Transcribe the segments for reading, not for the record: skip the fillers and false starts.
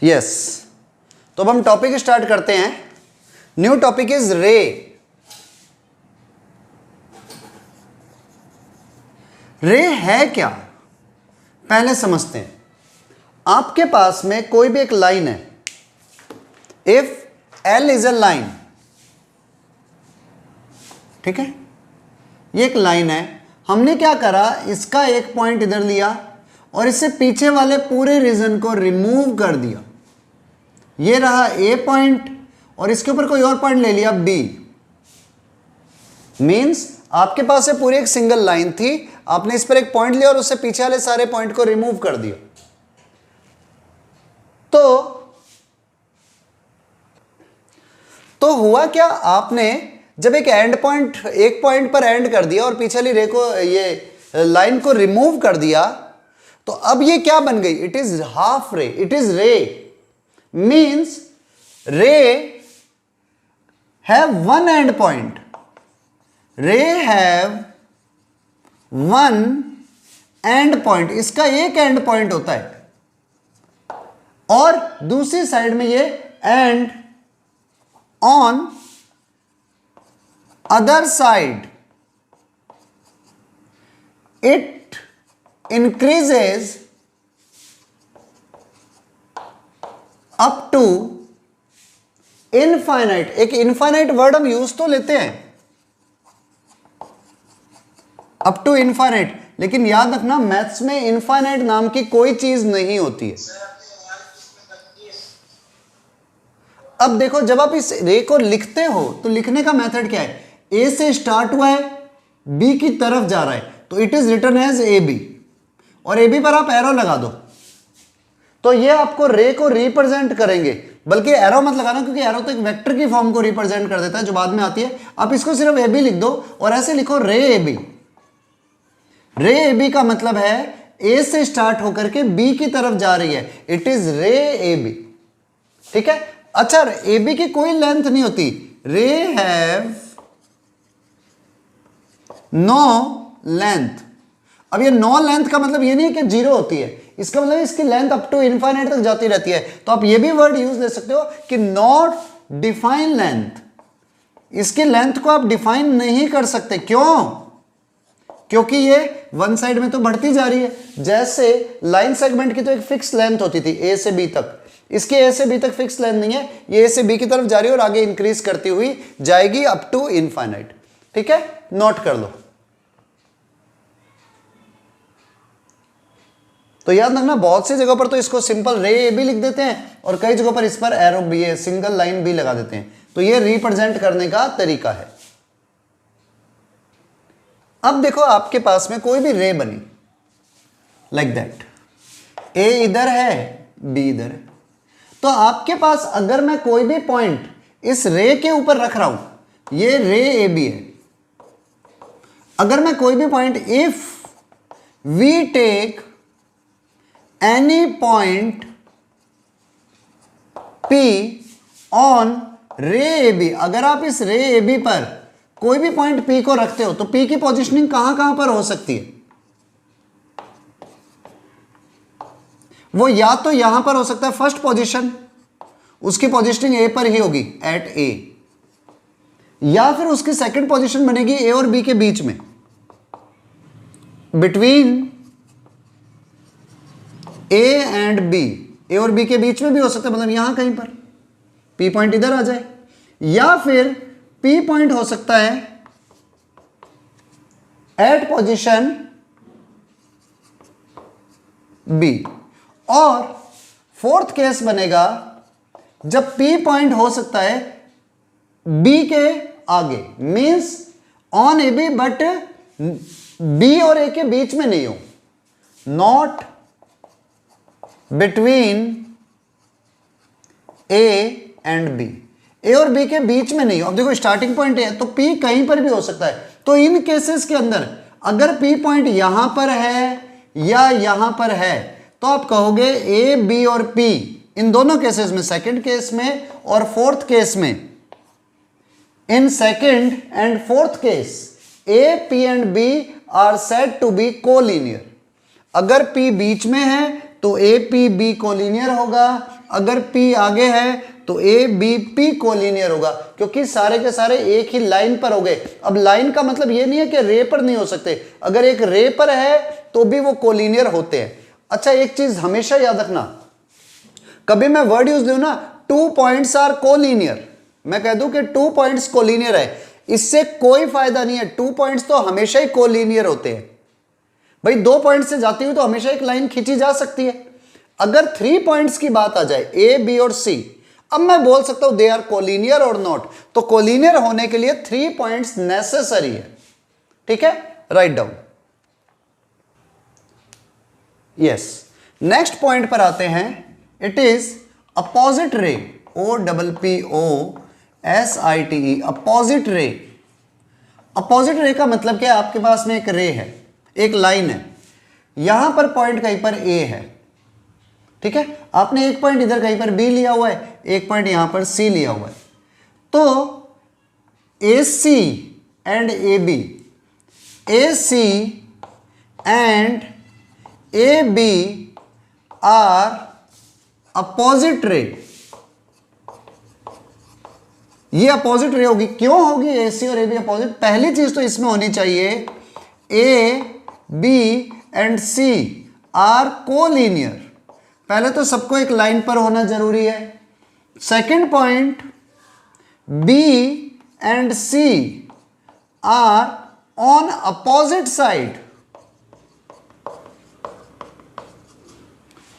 Yes, तो अब हम टॉपिक स्टार्ट करते हैं। न्यू टॉपिक इज रे। रे है क्या, पहले समझते हैं। आपके पास में कोई भी एक लाइन है, if L is a line, ठीक है, ये एक लाइन है। हमने क्या करा, इसका एक पॉइंट इधर लिया और इससे पीछे वाले पूरे रीजन को रिमूव कर दिया। ये रहा ए पॉइंट और इसके ऊपर कोई और पॉइंट ले लिया बी। मींस आपके पास से पूरी एक सिंगल लाइन थी, आपने इस पर एक पॉइंट लिया और उससे पीछे वाले सारे पॉइंट को रिमूव कर दिया। तो हुआ क्या, आपने जब एक एंड पॉइंट, एक पॉइंट पर एंड कर दिया और पीछे वाली रे को, ये लाइन को रिमूव कर दिया, तो अब ये क्या बन गई, इट इज हाफ रे, इट इज रे। मींस रे हैव वन एंड पॉइंट, रे हैव वन एंड पॉइंट, इसका एक एंड पॉइंट होता है और दूसरी साइड में ये and on other side it increases up to infinite. एक इनफाइनाइट वर्ड हम यूज तो लेते हैं, अप टू इनफाइनाइट, लेकिन याद रखना मैथ्स में इनफाइनाइट नाम की कोई चीज नहीं होती है। अब देखो, जब आप इस रे को लिखते हो तो लिखने का मेथड क्या है, ए से स्टार्ट हुआ है, बी की तरफ जा रहा है, तो it is written as A B, और ए बी पर आप एरो लगा दो, तो ये आपको रे को रिप्रेजेंट करेंगे। बल्कि एरो मत लगाना, क्योंकि एरो तो एक वेक्टर की फॉर्म को रिप्रेजेंट कर देता है जो बाद में आती है। आप इसको सिर्फ ए बी लिख दो और ऐसे लिखो रे ए बी। रे ए बी का मतलब है ए से स्टार्ट होकर के बी की तरफ जा रही है, इट इज रे ए बी, ठीक है। अच्छा, ए बी की कोई लेंथ नहीं होती, रे हैव नो लेंथ। अब ये नो लेंथ का मतलब ये नहीं है कि जीरो होती है, इसका मतलब इसकी लेंथ अप टू इनफाइनाइट तक जाती रहती है। तो आप ये भी वर्ड यूज ले सकते हो कि नॉट डिफाइन लेंथ, इसकी लेंथ को आप डिफाइन नहीं कर सकते। क्यों? क्योंकि ये वन साइड में तो बढ़ती जा रही है। जैसे लाइन सेगमेंट की तो एक फिक्स लेंथ होती थी ए से बी तक, इसके ए से बी तक फिक्स लेंथ नहीं है, ये ए से बी की तरफ जा रही है और आगे इंक्रीज करती हुई जाएगी अप टू इनफाइनाइट, ठीक है, नोट कर लो। तो याद रखना, बहुत सी जगहों पर तो इसको सिंपल रे ए बी लिख देते हैं और कई जगहों पर इस पर arrow B, single line B लगा देते हैं। तो ये रिप्रेजेंट करने का तरीका है। अब देखो, आपके पास में कोई भी रे बनी लाइक दैट, ए इधर है, बी इधर है, तो आपके पास अगर मैं कोई भी पॉइंट इस रे के ऊपर रख रहा हूं, ये रे ए बी है, अगर मैं कोई भी point, if we take any point P on ray A B, अगर आप इस रे ए बी पर कोई भी पॉइंट P को रखते हो तो P की पोजीशनिंग कहां कहां पर हो सकती है? वो या तो यहां पर हो सकता है फर्स्ट पोजीशन, उसकी पोजीशनिंग ए पर ही होगी, एट ए, या फिर उसकी सेकंड पोजीशन बनेगी ए और बी के बीच में, between A and B, A और बी के बीच में भी हो सकता है, मतलब यहां कहीं पर पी पॉइंट इधर आ जाए, या फिर पी पॉइंट हो सकता है एट पोजीशन बी, और फोर्थ केस बनेगा जब पी पॉइंट हो सकता है बी के आगे, means on A B but B और ए के बीच में नहीं हो, not between A and B, A और बी के बीच में नहीं हो। अब देखो, स्टार्टिंग पॉइंट है तो पी कहीं पर भी हो सकता है। तो इन केसेस के अंदर अगर पी पॉइंट यहां पर है या यहां पर है, तो आप कहोगे ए बी और पी, इन दोनों केसेस में, सेकंड केस में और फोर्थ केस में, in second and fourth case A P and B are said to be collinear. अगर पी बीच में है तो ए पी बी कोलिनियर होगा, अगर P आगे है तो A B P कोलिनियर होगा, क्योंकि सारे के सारे एक ही लाइन पर हो गए। अब लाइन का मतलब ये नहीं है कि रे पर नहीं हो सकते, अगर एक रे पर है तो भी वो कोलिनियर होते हैं। अच्छा, एक चीज हमेशा याद रखना, कभी मैं वर्ड यूज दूं ना 2 पॉइंट्स आर कोलिनियर, मैं कह दूं कि 2 पॉइंट्स कोलिनियर है, इससे कोई फायदा नहीं है। 2 पॉइंट्स तो हमेशा ही कोलिनियर होते हैं भाई, 2 पॉइंट से जाती हुई तो हमेशा एक लाइन खींची जा सकती है। अगर 3 पॉइंट्स की बात आ जाए ए बी और सी, अब मैं बोल सकता हूं दे आर कोलिनियर और नॉट, तो कोलिनियर होने के लिए 3 पॉइंट्स नेसेसरी है। ठीक है, write down. Yes, next point पर आते हैं। It is opposite ray, OPPOSITE, opposite ray. Opposite ray का मतलब क्या है? आपके पास में एक रे है, एक लाइन है, यहां पर पॉइंट कहीं पर ए है, ठीक है, आपने एक पॉइंट इधर कहीं पर बी लिया हुआ है, एक पॉइंट यहां पर सी लिया हुआ है, तो AC and AB, AC and AB are opposite ray. ये अपोजिट रे होगी। क्यों होगी AC और AB अपोजिट? पहली चीज तो इसमें होनी चाहिए A B and C are collinear. पहले तो सबको एक लाइन पर होना जरूरी है। Second point, B and C are on opposite side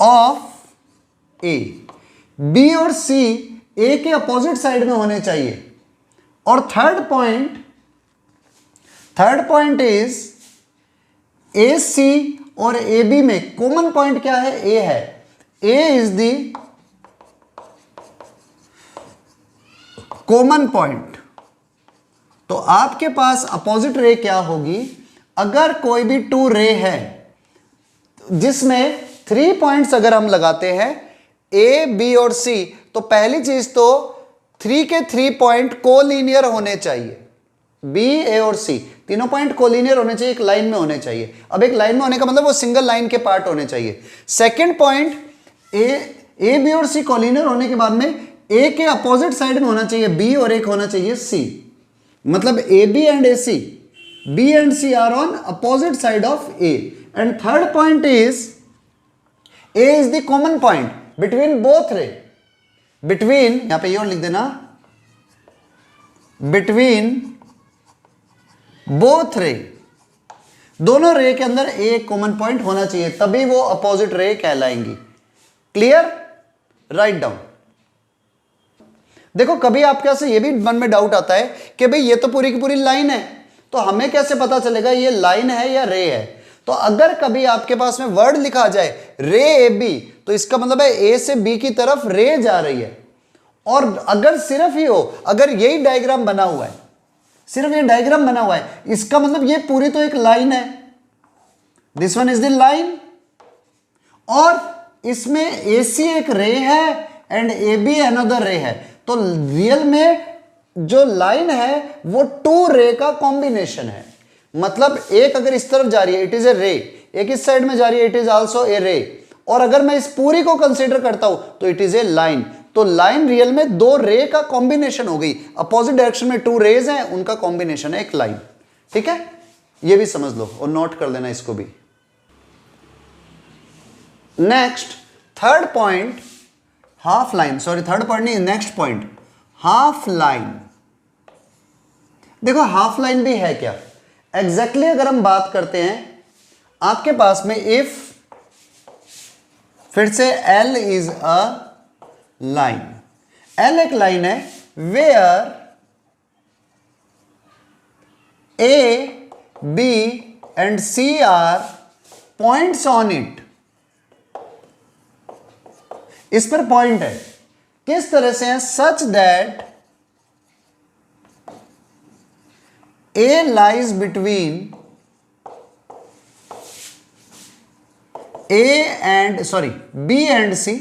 of A। B और C A के अपोजिट साइड में होने चाहिए। और थर्ड पॉइंट इज AC और AB में कॉमन पॉइंट क्या है? A है। A is the common point. तो आपके पास अपोजिट रे क्या होगी? अगर कोई भी 2 रे है जिसमें 3 पॉइंट्स अगर हम लगाते हैं A, B और C, तो पहली चीज तो 3 के 3 पॉइंट कोलिनियर होने चाहिए। B, A और C तीनों पॉइंट कोलिनियर होने चाहिए, एक लाइन में होने चाहिए। अब एक लाइन में होने का मतलब वो सिंगल लाइन के पार्ट होने चाहिए। सेकंड पॉइंट, A, B और C कोलिनियर होने के बाद में A के अपोजिट साइड में होना चाहिए B और एक होना चाहिए C, मतलब AB and AC, B and C are on opposite side of A। And third point is A is the common point between both ray. Between, यहां पे ये और लिख देना, बिटवीन बोथ रे, दोनों रे के अंदर एक कॉमन पॉइंट होना चाहिए, तभी वो opposite ray कहलाएंगी। Clear? Write down. देखो, कभी आपके यहां से ये भी मन में डाउट आता है कि भाई ये तो पूरी की पूरी लाइन है, तो हमें कैसे पता चलेगा ये लाइन है या रे है? तो अगर कभी आपके पास में वर्ड लिखा जाए रे AB, तो इसका मतलब है A से B की तरफ रे जा रही है। और अगर सिर्फ ही हो, अगर यही डायग्राम बना हुआ है, सिर्फ ये डायग्राम बना हुआ है, इसका मतलब ये पूरी तो एक लाइन है, this one is the line, और इसमें AC एक रे है एंड AB अनदर रे है। तो रियल में जो लाइन है वो 2 रे का कॉम्बिनेशन है। मतलब एक अगर इस तरफ जा रही है, इट इज ए रे, एक इस साइड में जा रही है, इट इज आल्सो ए रे, और अगर मैं इस पूरी को कंसीडर करता हूं तो इट इज ए लाइन। तो लाइन रियल में 2 रे का कॉम्बिनेशन हो गई। अपोजिट डायरेक्शन में 2 रेज हैं, उनका कॉम्बिनेशन है एक लाइन। ठीक है, ये भी समझ लो और नोट कर लेना इसको भी। Next, third point, half line, sorry third point नहीं, नेक्स्ट पॉइंट, हाफ लाइन। देखो, हाफ लाइन भी है क्या? एग्जैक्टली अगर हम बात करते हैं, आपके पास में इफ, फिर से L is a line, L एक लाइन है where A, B and C are points on it. इस पर पॉइंट है, किस तरह से है? Such that A lies between B and C।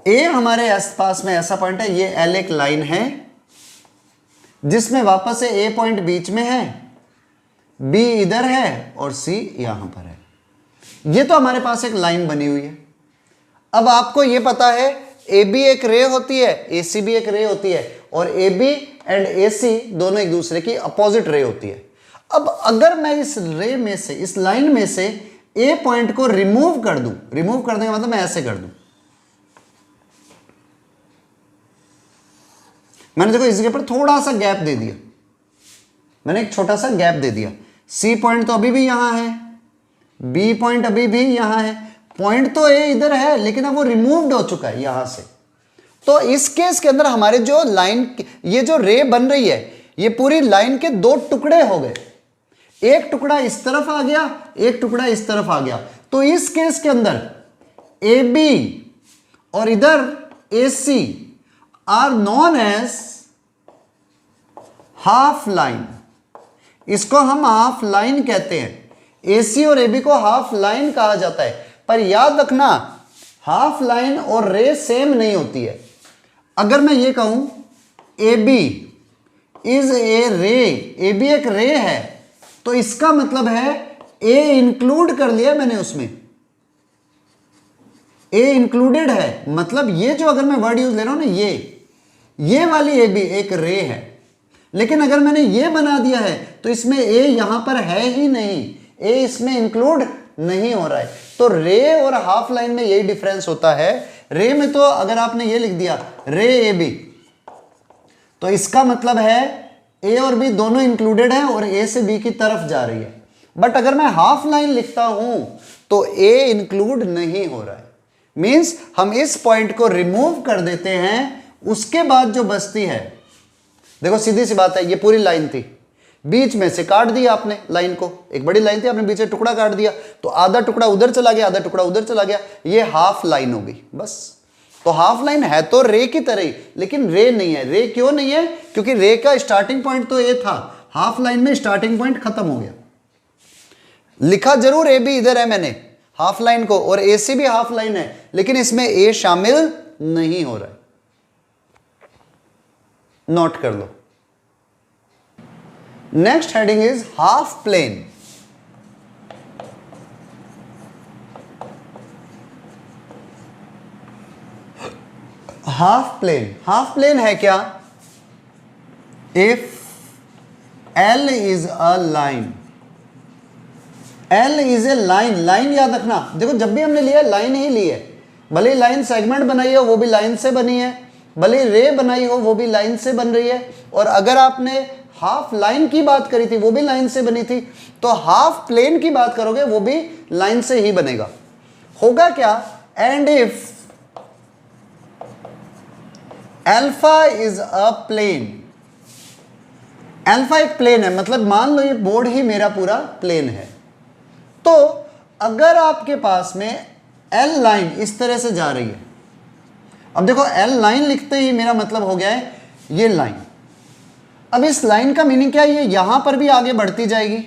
A हमारे आसपास में ऐसा पॉइंट है, ये L एक लाइन है जिसमें वापस से A पॉइंट बीच में है, B इधर है और C यहां पर है। ये तो हमारे पास एक लाइन बनी हुई है। अब आपको ये पता है ए बी एक रे होती है, ए सी भी एक रे होती है, और ए बी एंड ए सी दोनों एक दूसरे की अपोजिट रे होती है। अब अगर मैं इस रे में से, इस लाइन में से ए पॉइंट को रिमूव कर दूं, रिमूव करने का मतलब मैं ऐसे कर दूं, मैंने देखो इसके ऊपर थोड़ा सा गैप दे दिया, मैंने एक छोटा सा गैप दे दिया। सी पॉइंट तो अभी भी यहां है, बी पॉइंट अभी भी यहां है, पॉइंट तो ए इधर है, लेकिन अब वो रिमूव्ड हो चुका है यहां से। तो इस केस के अंदर हमारे जो लाइन, ये जो रे बन रही है, ये पूरी लाइन के दो टुकड़े हो गए, एक टुकड़ा इस तरफ आ गया, एक टुकड़ा इस तरफ आ गया। तो इस केस के अंदर ए बी और इधर A C are known as half line, इसको हम हाफ लाइन कहते हैं। ए सी और ए बी को हाफ लाइन कहा जाता है, पर याद रखना हाफ लाइन और रे सेम नहीं होती है। अगर मैं ये कहूं ए बी इज ए रे, ए बी एक रे है, तो इसका मतलब है ए इंक्लूड कर लिया मैंने उसमें, ए इंक्लूडेड है। मतलब ये जो अगर मैं वर्ड यूज ले रहा हूं ना, ये वाली ए बी एक रे है, लेकिन अगर मैंने ये बना दिया है तो इसमें ए यहां पर है ही नहीं, ए इसमें इंक्लूड नहीं हो रहा है। तो रे और हाफ लाइन में यही डिफरेंस होता है। रे में तो अगर आपने ये लिख दिया रे ए बी, तो इसका मतलब है ए और बी दोनों इंक्लूडेड है और ए से बी की तरफ जा रही है। बट अगर मैं हाफ लाइन लिखता हूं तो ए इंक्लूड नहीं हो रहा है, मींस हम इस पॉइंट को रिमूव कर देते हैं, उसके बाद जो बचती है, देखो सीधी सी बात है, ये पूरी लाइन थी, बीच में से काट दिया आपने लाइन को, एक बड़ी लाइन थी, आपने बीच में टुकड़ा काट दिया, तो आधा टुकड़ा उधर चला गया, आधा टुकड़ा उधर चला गया, ये हाफ लाइन हो गई बस। तो हाफ लाइन है तो रे की तरह ही, लेकिन रे नहीं है। रे क्यों नहीं है? क्योंकि रे का स्टार्टिंग पॉइंट तो ए था, हाफ लाइन में स्टार्टिंग पॉइंट खत्म हो गया। लिखा जरूर ए बी इधर है मैंने हाफ लाइन को, और ए सी भी हाफ लाइन है, लेकिन इसमें ए शामिल नहीं हो रहा है। नोट कर लो। Next heading is half plane. Half plane, half plane है क्या? If L is a line, L is a line, line याद रखना, देखो जब भी हमने लिया लाइन ही ली है, भले लाइन सेगमेंट बनाई हो वो भी लाइन से बनी है, भले रे बनाई हो वो भी लाइन से बन रही है, और अगर आपने हाफ लाइन की बात करी थी वो भी लाइन से बनी थी, तो हाफ प्लेन की बात करोगे वो भी लाइन से ही बनेगा। होगा क्या? And if alpha is a plane, alpha एक प्लेन है, मतलब मान लो ये बोर्ड ही मेरा पूरा प्लेन है, तो अगर आपके पास में एल लाइन इस तरह से जा रही है, अब देखो एल लाइन लिखते ही मेरा मतलब हो गया है ये लाइन। अब इस लाइन का मीनिंग क्या है? ये यहां पर भी आगे बढ़ती जाएगी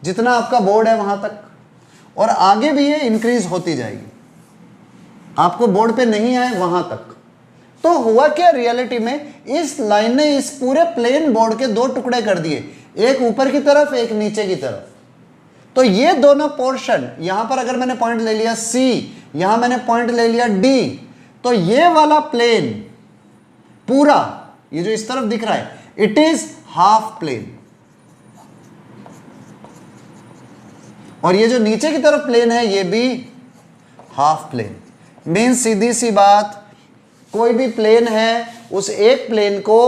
जितना आपका बोर्ड है वहां तक, और आगे भी ये इंक्रीज होती जाएगी, आपको बोर्ड पे नहीं आए वहां तक। तो हुआ क्या रियलिटी में? इस लाइन ने इस पूरे प्लेन बोर्ड के दो टुकड़े कर दिए, एक ऊपर की तरफ एक नीचे की तरफ। तो ये दोनों पोर्शन, यहां पर अगर मैंने पॉइंट ले लिया C, यहां मैंने पॉइंट ले लिया D, तो ये वाला प्लेन पूरा, ये जो इस तरफ दिख रहा है, इट इज हाफ प्लेन, और ये जो नीचे की तरफ प्लेन है ये भी हाफ प्लेन। मीन्स सीधी सी बात, कोई भी प्लेन है उस एक प्लेन को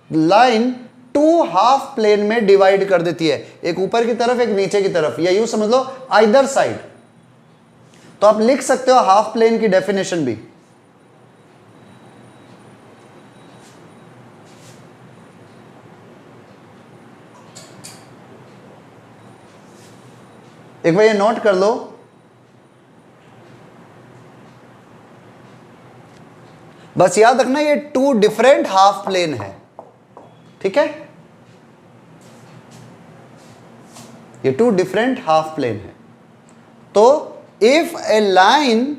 लाइन टू हाफ प्लेन में डिवाइड कर देती है, एक ऊपर की तरफ एक नीचे की तरफ, या यूं समझ लो आइदर साइड। तो आप लिख सकते हो हाफ प्लेन की डेफिनेशन भी। एक बार ये नोट कर लो, बस याद रखना ये टू डिफरेंट हाफ प्लेन है, ठीक है? ये टू डिफरेंट हाफ प्लेन है। तो if A line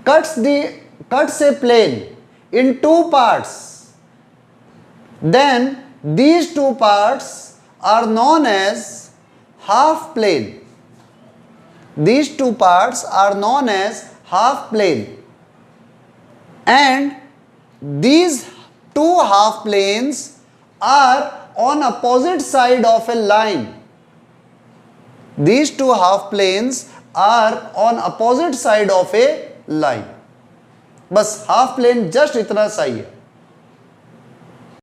cuts a plane in two parts, then these two parts are known as half plane. these two parts are known as half plane, and these two half planes are on opposite side of a line. These two half planes are on opposite side of a line. बस half plane just इतना सा ही है.